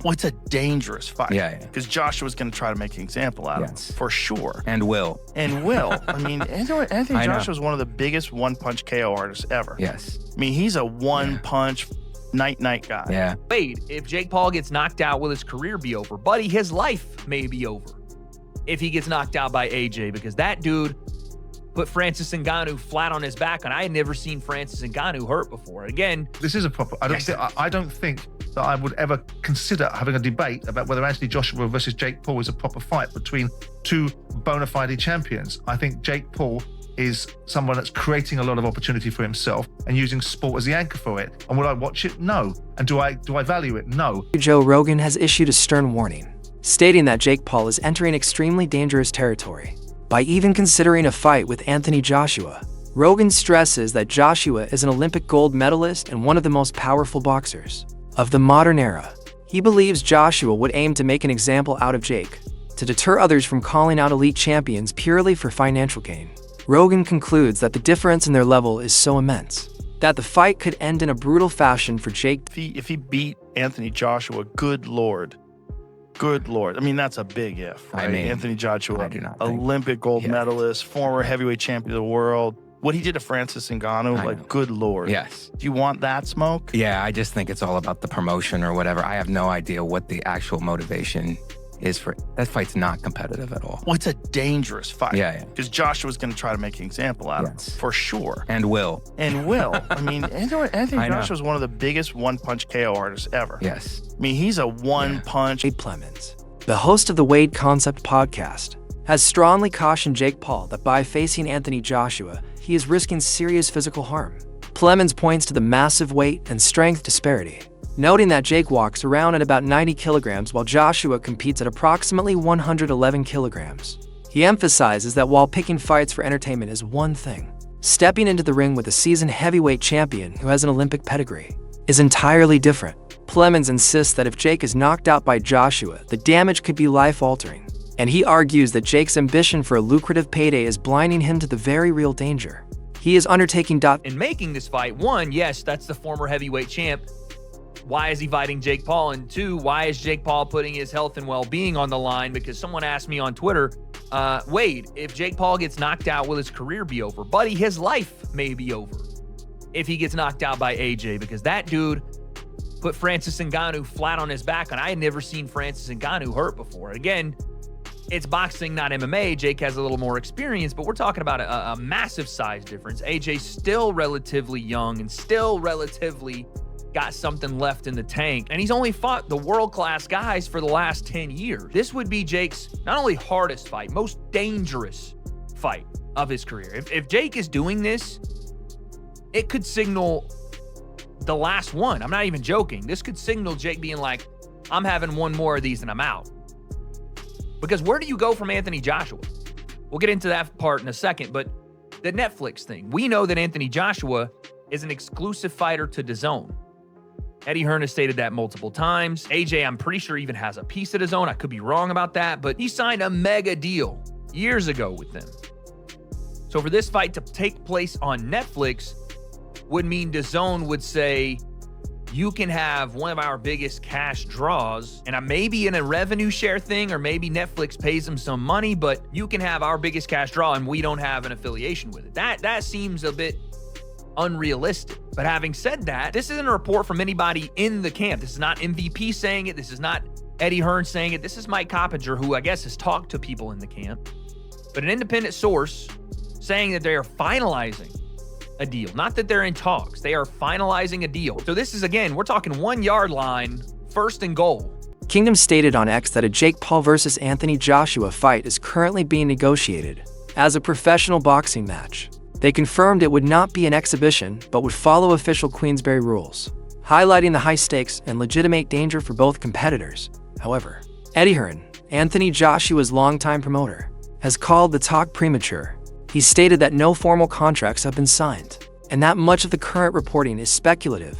Well, it's a dangerous fight. Yeah. Because Joshua's going to try to make an example out of him, for sure. And will. I mean, Anthony Joshua's one of the biggest one-punch KO artists ever. Yes. I mean, he's a one-punch night-night guy. Yeah. Wade, if Jake Paul gets knocked out, will his career be over? Buddy, his life may be over if he gets knocked out by AJ, because that dude put Francis Ngannou flat on his back, and I had never seen Francis Ngannou hurt before. Again, this is a proper. I don't think that I would ever consider having a debate about whether Anthony Joshua versus Jake Paul is a proper fight between two bona fide champions. I think Jake Paul is someone that's creating a lot of opportunity for himself and using sport as the anchor for it. And would I watch it? No. And do I value it? No. Joe Rogan has issued a stern warning, stating that Jake Paul is entering extremely dangerous territory by even considering a fight with Anthony Joshua. Rogan stresses that Joshua is an Olympic gold medalist and one of the most powerful boxers of the modern era. He believes Joshua would aim to make an example out of Jake, to deter others from calling out elite champions purely for financial gain. Rogan concludes that the difference in their level is so immense that the fight could end in a brutal fashion for Jake. If he beat Anthony Joshua, good Lord. Good Lord. I mean, that's a big if, right? Anthony Joshua, Olympic gold medalist, former heavyweight champion of the world. What he did to Francis Ngannou, good Lord. Yes. Do you want that smoke? Yeah, I just think it's all about the promotion or whatever. I have no idea what the actual motivation is for. That fight's not competitive at all. Well, it's a dangerous fight. Yeah. Because Joshua's going to try to make an example out of him, for sure. And will. I mean, Anthony Joshua's one of the biggest one-punch KO artists ever. Yes. I mean, he's a one-punch. Wade Plemons, the host of the Wade Concept podcast, has strongly cautioned Jake Paul that by facing Anthony Joshua, he is risking serious physical harm. Plemons points to the massive weight and strength disparity, noting that Jake walks around at about 90 kilograms while Joshua competes at approximately 111 kilograms. He emphasizes that while picking fights for entertainment is one thing, stepping into the ring with a seasoned heavyweight champion who has an Olympic pedigree is entirely different. Plemons insists that if Jake is knocked out by Joshua, the damage could be life-altering, and he argues that Jake's ambition for a lucrative payday is blinding him to the very real danger he is undertaking. In making this fight, one, yes, that's the former heavyweight champ. Why is he fighting Jake Paul? And two, why is Jake Paul putting his health and well-being on the line? Because someone asked me on Twitter, Wade, if Jake Paul gets knocked out, will his career be over? Buddy, his life may be over if he gets knocked out by AJ, because that dude put Francis Ngannou flat on his back, and I had never seen Francis Ngannou hurt before. Again, it's boxing, not MMA. Jake has a little more experience, but we're talking about a massive size difference. AJ's still relatively young and still relatively got something left in the tank, and he's only fought the world-class guys for the last 10 years. This would be Jake's not only hardest fight, most dangerous fight of his career. If Jake is doing this, it could signal the last one. I'm not even joking. This could signal Jake being like, I'm having one more of these and I'm out. Because where do you go from Anthony Joshua? We'll get into that part in a second, but the Netflix thing. We know that Anthony Joshua is an exclusive fighter to DAZN. Eddie Hearn has stated that multiple times. AJ, I'm pretty sure, even has a piece of DAZN. I could be wrong about that, but he signed a mega deal years ago with them. So for this fight to take place on Netflix would mean DAZN would say, you can have one of our biggest cash draws, and I may be in a revenue share thing, or maybe Netflix pays them some money, but you can have our biggest cash draw and we don't have an affiliation with it. That seems a bit unrealistic. But having said that, this isn't a report from anybody in the camp. This is not MVP saying it. This is not Eddie Hearn saying it. This is Mike Coppinger, who I guess has talked to people in the camp. But an independent source saying that they are finalizing a deal. Not that they're in talks. They are finalizing a deal. So this is, again, we're talking 1 yard line, first and goal. Kingdom stated on X that a Jake Paul versus Anthony Joshua fight is currently being negotiated as a professional boxing match. They confirmed it would not be an exhibition, but would follow official Queensberry rules, highlighting the high stakes and legitimate danger for both competitors. However, Eddie Hearn, Anthony Joshua's longtime promoter, has called the talk premature. He stated that no formal contracts have been signed, and that much of the current reporting is speculative.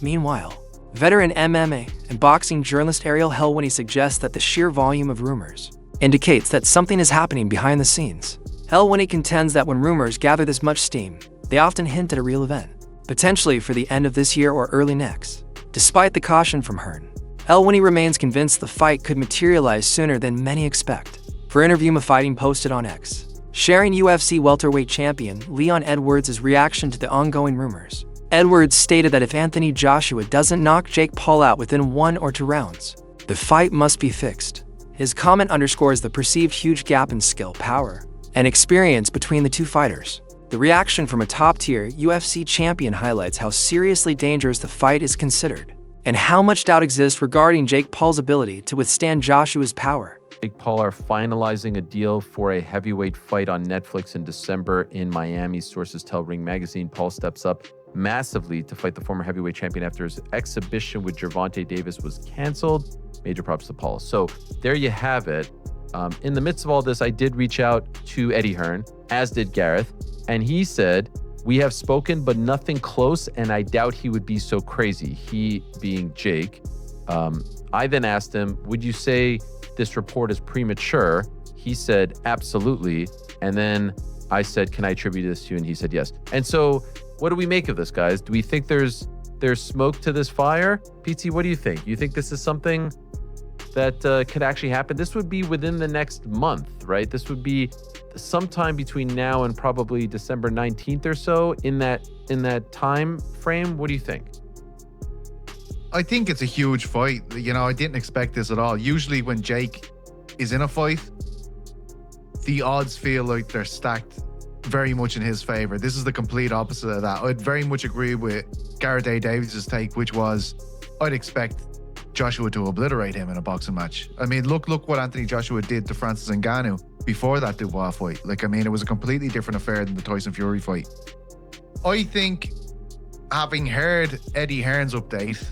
Meanwhile, veteran MMA and boxing journalist Ariel Helwani suggests that the sheer volume of rumors indicates that something is happening behind the scenes. Helwani contends that when rumors gather this much steam, they often hint at a real event, potentially for the end of this year or early next. Despite the caution from Hearn, Elwini remains convinced the fight could materialize sooner than many expect. For Interview Fighting posted on X, sharing UFC welterweight champion Leon Edwards' reaction to the ongoing rumors. Edwards stated that if Anthony Joshua doesn't knock Jake Paul out within 1 or 2 rounds, the fight must be fixed. His comment underscores the perceived huge gap in skill, power, and experience between the two fighters. The reaction from a top-tier UFC champion highlights how seriously dangerous the fight is considered, and how much doubt exists regarding Jake Paul's ability to withstand Joshua's power. Jake Paul are finalizing a deal for a heavyweight fight on Netflix in December in Miami. Sources tell Ring Magazine Paul steps up massively to fight the former heavyweight champion after his exhibition with Gervonta Davis was canceled. Major props to Paul. So there you have it. In the midst of all this, I did reach out to Eddie Hearn, as did Gareth, and he said, "We have spoken, but nothing close, and I doubt he would be so crazy." He being Jake. I then asked him, "Would you say this report is premature?" He said, "Absolutely." And then I said, "Can I attribute this to you?" And he said, "Yes." And so what do we make of this, guys? Do we think there's smoke to this fire? PT, what do you think? You think this is something that could actually happen? This would be within the next month, right? This would be sometime between now and probably December 19th or so, in that time frame. What do you think? I think it's a huge fight. You know, I didn't expect this at all. Usually when Jake is in a fight, the odds feel like they're stacked very much in his favor. This is the complete opposite of that. I'd very much agree with Gareth A. Davies' take, which was I'd expect Joshua to obliterate him in a boxing match. I mean, look what Anthony Joshua did to Francis Ngannou before that Dubois fight. Like, I mean, it was a completely different affair than the Tyson Fury fight. I think, having heard Eddie Hearn's update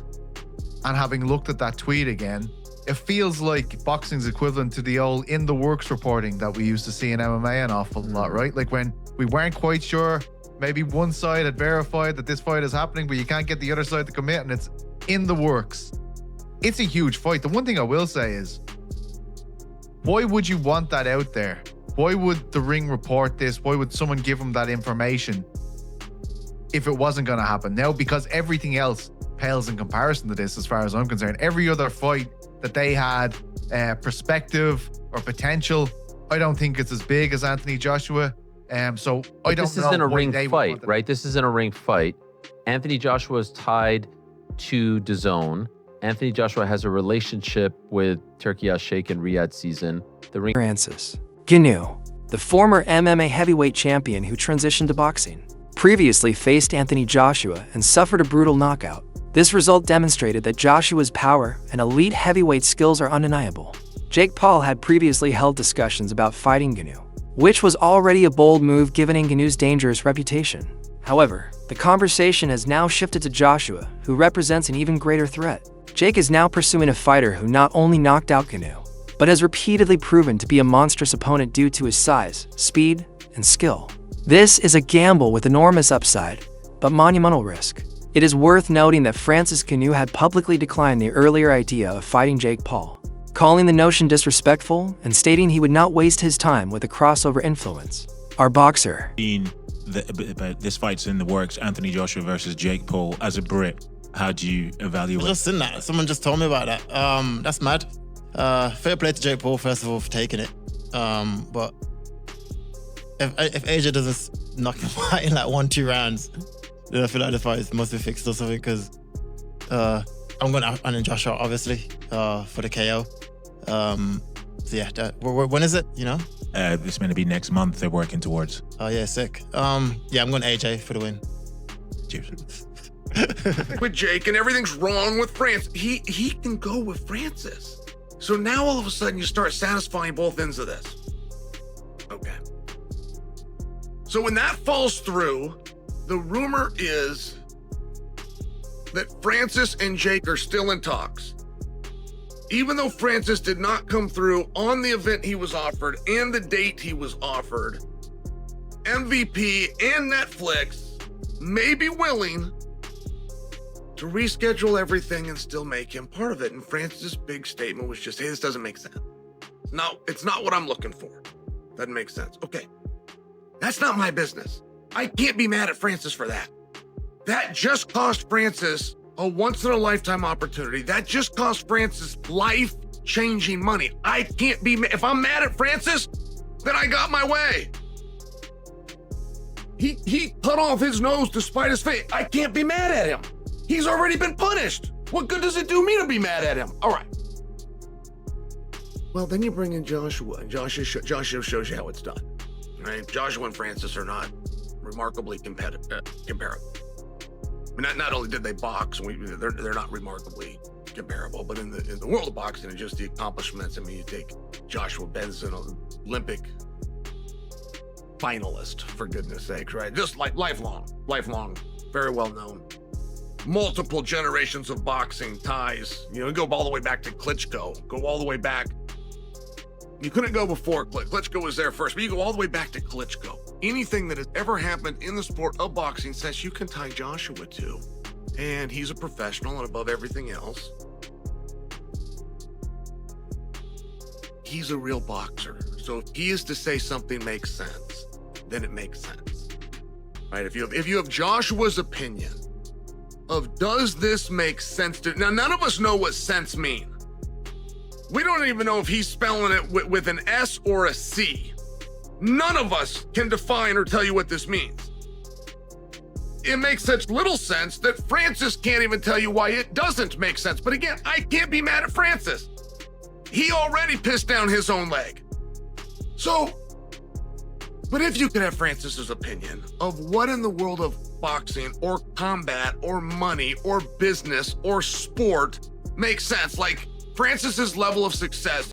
and having looked at that tweet again, it feels like boxing's equivalent to the old in the works reporting that we used to see in MMA an awful lot, right? Like when we weren't quite sure, maybe one side had verified that this fight is happening, but you can't get the other side to commit, and it's in the works. It's a huge fight. The one thing I will say is, why would you want that out there? Why would the Ring report this? Why would someone give them that information if it wasn't going to happen? Now, because everything else pales in comparison to this, as far as I'm concerned. Every other fight that they had perspective or potential, I don't think it's as big as Anthony Joshua. So I don't know. This isn't a ring fight, right? This isn't a ring fight. Anthony Joshua is tied to DAZN. Anthony Joshua has a relationship with Turki Al-Sheikh and Riyadh Season. Francis Ngannou, the former MMA heavyweight champion who transitioned to boxing, previously faced Anthony Joshua and suffered a brutal knockout. This result demonstrated that Joshua's power and elite heavyweight skills are undeniable. Jake Paul had previously held discussions about fighting Ngannou, which was already a bold move given Ngannou's dangerous reputation. However, the conversation has now shifted to Joshua, who represents an even greater threat. Jake is now pursuing a fighter who not only knocked out Ngannou, but has repeatedly proven to be a monstrous opponent due to his size, speed, and skill. This is a gamble with enormous upside, but monumental risk. It is worth noting that Francis Ngannou had publicly declined the earlier idea of fighting Jake Paul, calling the notion disrespectful and stating he would not waste his time with a crossover influence. Our boxer. This fight's in the works, Anthony Joshua versus Jake Paul. As a Brit, how do you evaluate? I've just seen that. Someone just told me about that. That's mad. Fair play to Jake Paul, first of all, for taking it. But if AJ doesn't knock him out in like 1-2 rounds, then I feel like the fight must be fixed or something, because I'm going to Anthony Joshua, obviously, for the KO. So yeah, when is it, you know? It's going to be next month they're working towards. Oh yeah, sick. Yeah, I'm going AJ for the win. Cheers. With Jake, and everything's wrong with Francis. He can go with Francis. So now all of a sudden you start satisfying both ends of this. Okay. So when that falls through, the rumor is that Francis and Jake are still in talks. Even though Francis did not come through on the event he was offered and the date he was offered, MVP and Netflix may be willing to reschedule everything and still make him part of it. And Francis' big statement was just, hey, this doesn't make sense. No, it's not what I'm looking for. Doesn't make sense. Okay, that's not my business. I can't be mad at Francis for that. That just cost Francis a once-in-a-lifetime opportunity. That just cost Francis life-changing money. I can't be, if I'm mad at Francis, then I got my way. He cut off his nose to spite his face. I can't be mad at him. He's already been punished. What good does it do me to be mad at him? All right. Well, then you bring in Joshua, and Joshua shows you how it's done. Right? Joshua and Francis are not remarkably comparable. I mean, not only did they box, they're not remarkably comparable, but in the world of boxing and just the accomplishments. I mean, you take Joshua Benson, Olympic finalist, for goodness sakes, right? Just like lifelong, very well known. Multiple generations of boxing ties. You know, go all the way back to Klitschko. Go all the way back. You couldn't go before Klitschko was there first, but you go all the way back to Klitschko. Anything that has ever happened in the sport of boxing says you can tie Joshua to. And he's a professional, and above everything else, he's a real boxer. So if he is to say something makes sense, then it makes sense. Right? If you have Joshua's opinion of does this make sense to, now none of us know what sense mean. We don't even know if he's spelling it with an S or a C. None of us can define or tell you what this means. It makes such little sense that Francis can't even tell you why it doesn't make sense. But again, I can't be mad at Francis. He already pissed down his own leg. So, but if you could have Francis's opinion of what in the world of boxing or combat or money or business or sport makes sense, like Francis's level of success